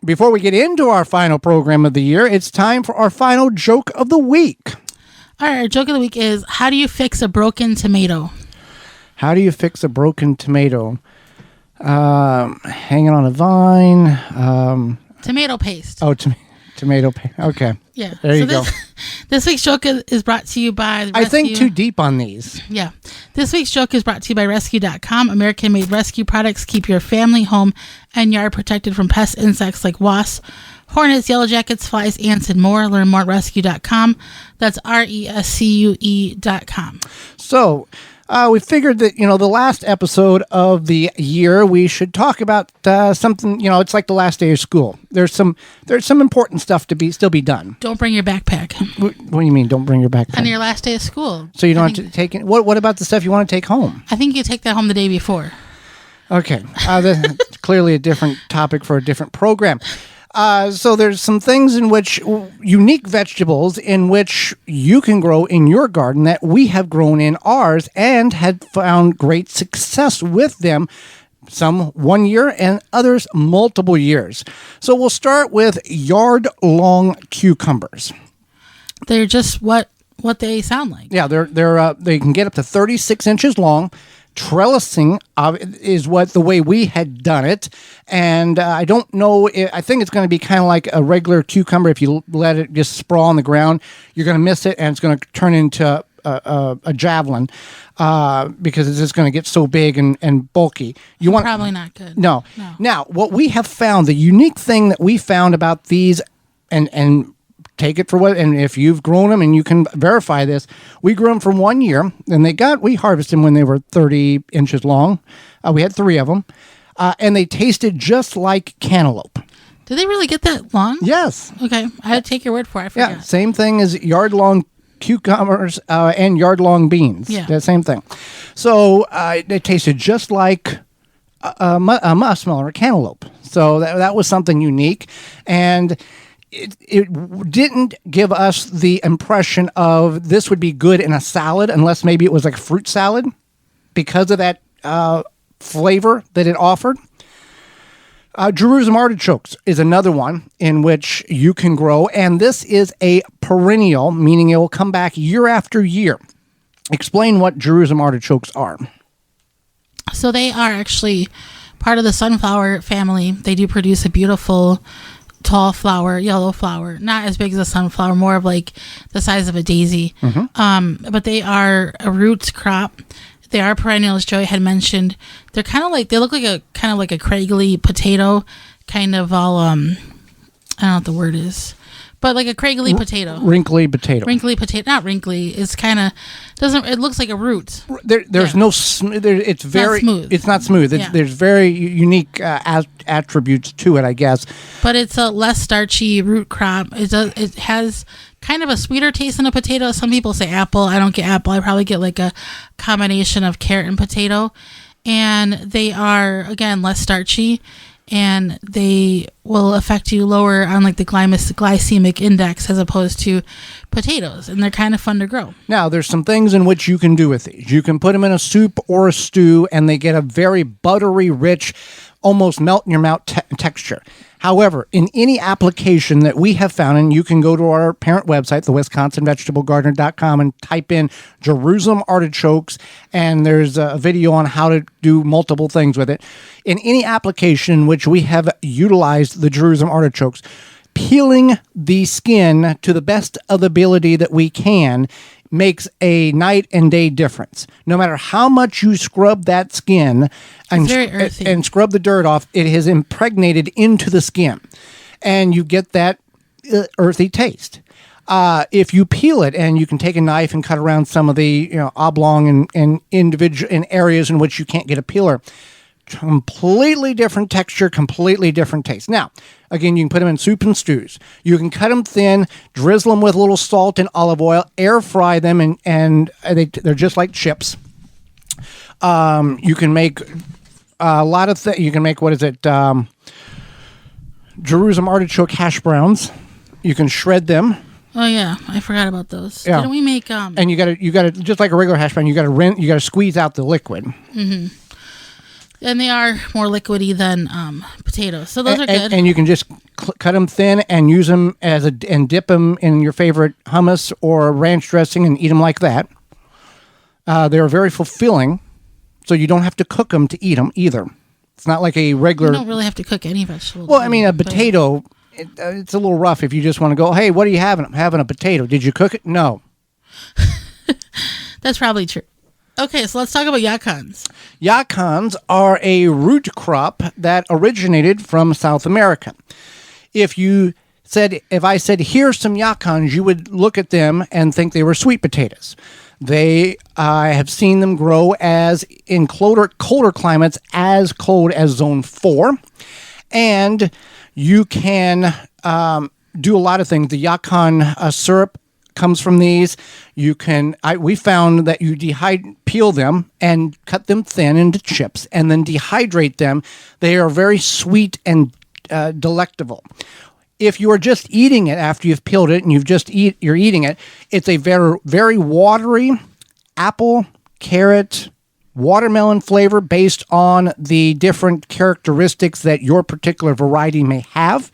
Before we get into our final program of the year, it's time for our final joke of the week. All right, our joke of the week is, how do you fix a broken tomato? How do you fix a broken tomato? Hanging on a vine. Tomato paste. Oh, tomato paste. Okay. Yeah. There you go. This week's joke is brought to you by I think too deep on these. Yeah. This week's joke is brought to you by Rescue.com. American-made rescue products keep your family, home, and yard protected from pest insects like wasps, hornets, yellow jackets, flies, ants, and more. Learn more at Rescue.com. That's RESCUE.com. So, we figured that, the last episode of the year, we should talk about something, it's like the last day of school. There's some important stuff to still be done. Don't bring your backpack. What do you mean, don't bring your backpack? On your last day of school. So you don't have to take it. What about the stuff you want to take home? I think you take that home the day before. Okay. That's clearly a different topic for a different program. So there's some things in which unique vegetables in which you can grow in your garden that we have grown in ours and had found great success with them. Some 1 year and others multiple years. So we'll start with yard-long cucumbers. They're just what they sound like. Yeah, they can get up to 36 inches long. Trellising is the way we had done it, and I don't know. I think it's going to be kind of like a regular cucumber. If you let it just sprawl on the ground, you're going to miss it, and it's going to turn into a javelin because it's just going to get so big and bulky. Probably not good. No. Now, what we have found, the unique thing that we found about these, and take it for what, and if you've grown them and you can verify this, we grew them for 1 year, and we harvested them when they were 30 inches long. We had 3 of them, and they tasted just like cantaloupe. Did they really get that long? Yes. Okay, I had to take your word for it. I forgot. Yeah, same thing as yard-long cucumbers and yard-long beans. Yeah. The same thing. So they tasted just like a muskmelon or a cantaloupe. So that was something unique, and it didn't give us the impression of this would be good in a salad unless maybe it was like a fruit salad because of that flavor that it offered. Jerusalem artichokes is another one in which you can grow, and this is a perennial, meaning it will come back year after year. Explain what Jerusalem artichokes are. So they are actually part of the sunflower family. They do produce a beautiful tall flower, yellow flower, not as big as a sunflower, more of like the size of a daisy. Mm-hmm. But they are a roots crop. They are perennial, as Joey had mentioned. They're kind of like, they look like a craggly potato, kind of all, I don't know what the word is, but like a craggly potato. Wrinkly potato. Wrinkly potato, not wrinkly. It's kind of, it looks like a root. There's no, it's very, not smooth. It's not smooth. There's very unique attributes to it, I guess. But it's a less starchy root crop. It has kind of a sweeter taste than a potato. Some people say apple. I don't get apple. I probably get like a combination of carrot and potato. And they are, again, less starchy. And they will affect you lower on like the glycemic index as opposed to potatoes, and they're kind of fun to grow. Now, there's some things in which you can do with these. You can put them in a soup or a stew, and they get a very buttery, rich, almost melt in your mouth texture. However, in any application that we have found, and you can go to our parent website, the WisconsinVegetableGardener.com, and type in Jerusalem artichokes, and there's a video on how to do multiple things with it. In any application in which we have utilized the Jerusalem artichokes, peeling the skin to the best of the ability that we can makes a night and day difference. No matter how much you scrub that skin and scrub the dirt off, it has impregnated into the skin, and you get that earthy taste. If you peel it, and you can take a knife and cut around some of the oblong and individual in areas in which you can't get a peeler, completely different texture, completely different taste. Now, again, you can put them in soup and stews. You can cut them thin, drizzle them with a little salt and olive oil, air fry them, and they're just like chips. You can make a lot of things. You can make, Jerusalem artichoke hash browns. You can shred them. Oh yeah, I forgot about those. Yeah. Didn't we make And you gotta just like a regular hash brown, you gotta squeeze out the liquid. Mm-hmm. And they are more liquidy than potatoes, so those are good. And you can just cut them thin and use them and dip them in your favorite hummus or ranch dressing and eat them like that. They're very fulfilling, so you don't have to cook them to eat them either. It's not like a regular. You don't really have to cook any vegetable. Well, I mean, a potato, it's a little rough if you just want to go, hey, what are you having? I'm having a potato. Did you cook it? No. That's probably true. Okay, so let's talk about yacons. Yacons are a root crop that originated from South America. If I said, here's some yacons, you would look at them and think they were sweet potatoes. I have seen them grow as in colder climates as cold as zone 4. And you can do a lot of things. The yacon syrup comes from these. We found that you peel them and cut them thin into chips and then dehydrate them. They are very sweet and delectable. If you are just eating it after you've peeled it and you're eating it, it's a very, very watery apple, carrot, watermelon flavor based on the different characteristics that your particular variety may have.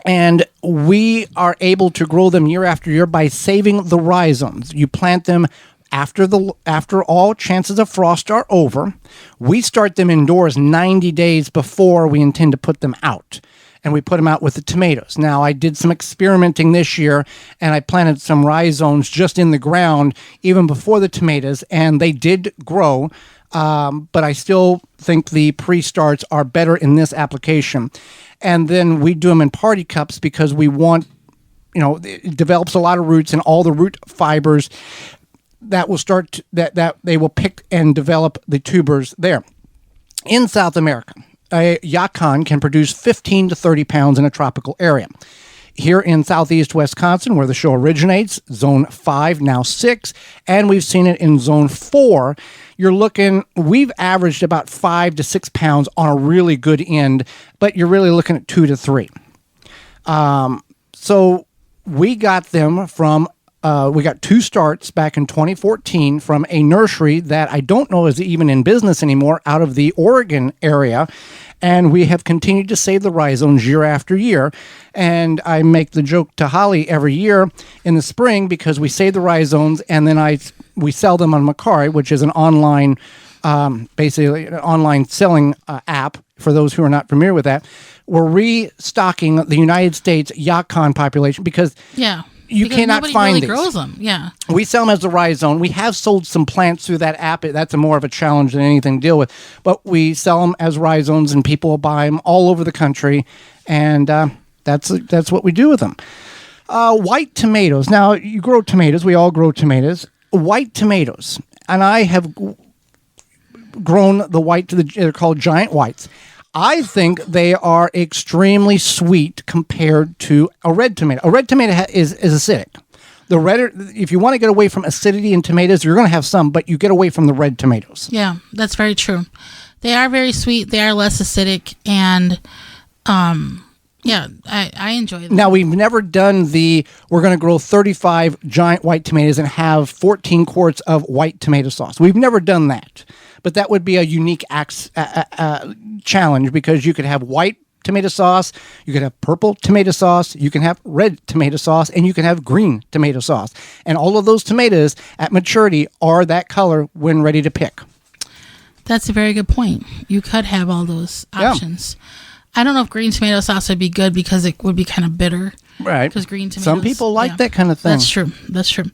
And we are able to grow them year after year by saving the rhizomes. You plant them after all chances of frost are over. We start them indoors 90 days before we intend to put them out. And we put them out with the tomatoes. Now, I did some experimenting this year, and I planted some rhizomes just in the ground even before the tomatoes, and they did grow. But I still think the pre-starts are better in this application. And then we do them in party cups because we want, it develops a lot of roots, and all the root fibers that will start that they will pick and develop the tubers there. In South America, a yacon can produce 15 to 30 pounds in a tropical area. Here in southeast Wisconsin, where the show originates, zone 5, now 6, and we've seen it in zone 4, we've averaged about 5 to 6 pounds on a really good end, but you're really looking at 2 to 3. So we got them from, we got 2 starts back in 2014 from a nursery that I don't know is even in business anymore out of the Oregon area. And we have continued to save the rhizomes year after year. And I make the joke to Holly every year in the spring because we save the rhizomes and then we sell them on Macari, which is an online, basically an online selling app for those who are not familiar with that. We're restocking the United States yacon population because you cannot find really these. Grows them. Yeah. We sell them as a rhizome. We have sold some plants through that app. That's more of a challenge than anything to deal with. But we sell them as rhizomes, and people will buy them all over the country. And that's what we do with them. White tomatoes. Now, you grow tomatoes. We all grow tomatoes. White tomatoes. And I have grown the white they're called giant whites. I think they are extremely sweet compared to a red tomato. A red tomato is acidic. The red, if you want to get away from acidity in tomatoes, you're going to have some, but you get away from the red tomatoes. Yeah, that's very true. They are very sweet. They are less acidic, and I enjoy them. Now, we've never done we're going to grow 35 giant white tomatoes and have 14 quarts of white tomato sauce. We've never done that. But that would be a unique challenge because you could have white tomato sauce, you could have purple tomato sauce, you can have red tomato sauce, and you can have green tomato sauce. And all of those tomatoes at maturity are that color when ready to pick. That's a very good point. You could have all those options. Yeah. I don't know if green tomato sauce would be good because it would be kind of bitter. Right. Because green tomatoes. Some people like that kind of thing. That's true.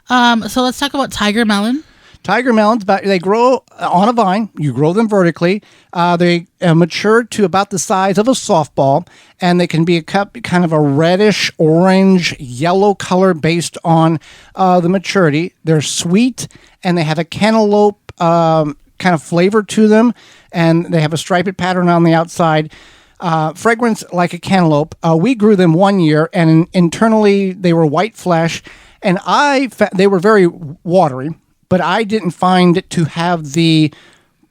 So let's talk about tiger melon. Tiger melons, they grow on a vine. You grow them vertically. They mature to about the size of a softball, and they can be kind of a reddish, orange, yellow color based on the maturity. They're sweet, and they have a cantaloupe kind of flavor to them, and they have a striped pattern on the outside. Fragrance like a cantaloupe. We grew them one year, and internally they were white flesh, and they were very watery. But I didn't find it to have the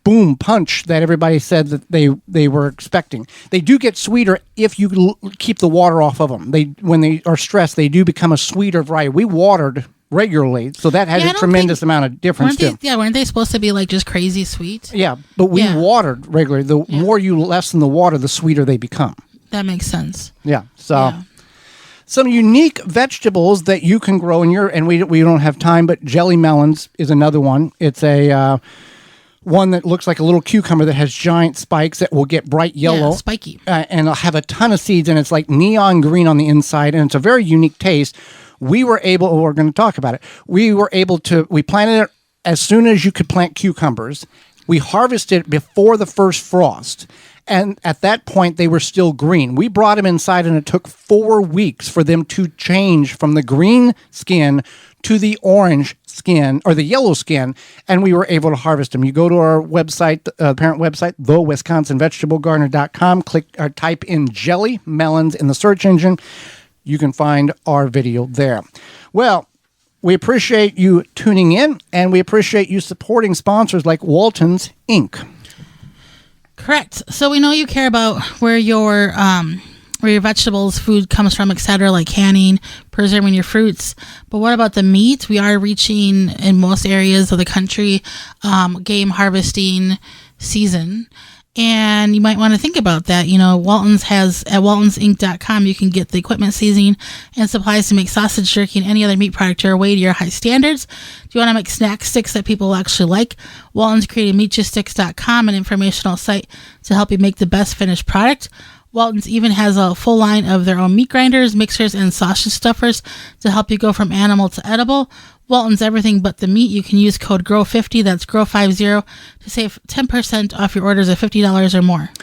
boom punch that everybody said that they were expecting. They do get sweeter if you keep the water off of them. When they are stressed, they do become a sweeter variety. We watered regularly, so that has Yeah, I a don't tremendous amount of difference too. Weren't they supposed to be like just crazy sweet? Yeah, but we Yeah. watered regularly. The more you lessen the water, the sweeter they become. That makes sense. Yeah. So Yeah. some unique vegetables that you can grow in your, and we don't have time, but jelly melons is another one. It's a one that looks like a little cucumber that has giant spikes that will get bright yellow. Yeah, spiky. And it'll have a ton of seeds, and it's like neon green on the inside, and it's a very unique taste. We're going to talk about it. We planted it as soon as you could plant cucumbers. We harvested it before the first frost. And at that point, they were still green. We brought them inside, and it took 4 weeks for them to change from the green skin to the orange skin or the yellow skin, and we were able to harvest them. You go to our website, parent website, thewisconsinvegetablegardener.com, click or type in jelly melons in the search engine. You can find our video there. Well, we appreciate you tuning in, and we appreciate you supporting sponsors like Walton's Inc. Correct. So we know you care about where your vegetables, food comes from, etc., like canning, preserving your fruits. But what about the meat? We are reaching in most areas of the country game harvesting season. And you might want to think about that. You know, Walton's has at waltonsinc.com, you can get the equipment, seasoning, and supplies to make sausage, jerky, and any other meat product your way to your high standards. Do you want to make snack sticks that people will actually like? Walton's created meatjuststicks.com, an informational site to help you make the best finished product. Walton's even has a full line of their own meat grinders, mixers, and sausage stuffers to help you go from animal to edible. Walton's everything but the meat. You can use code GROW50, that's GROW50, to save 10% off your orders of $50 or more.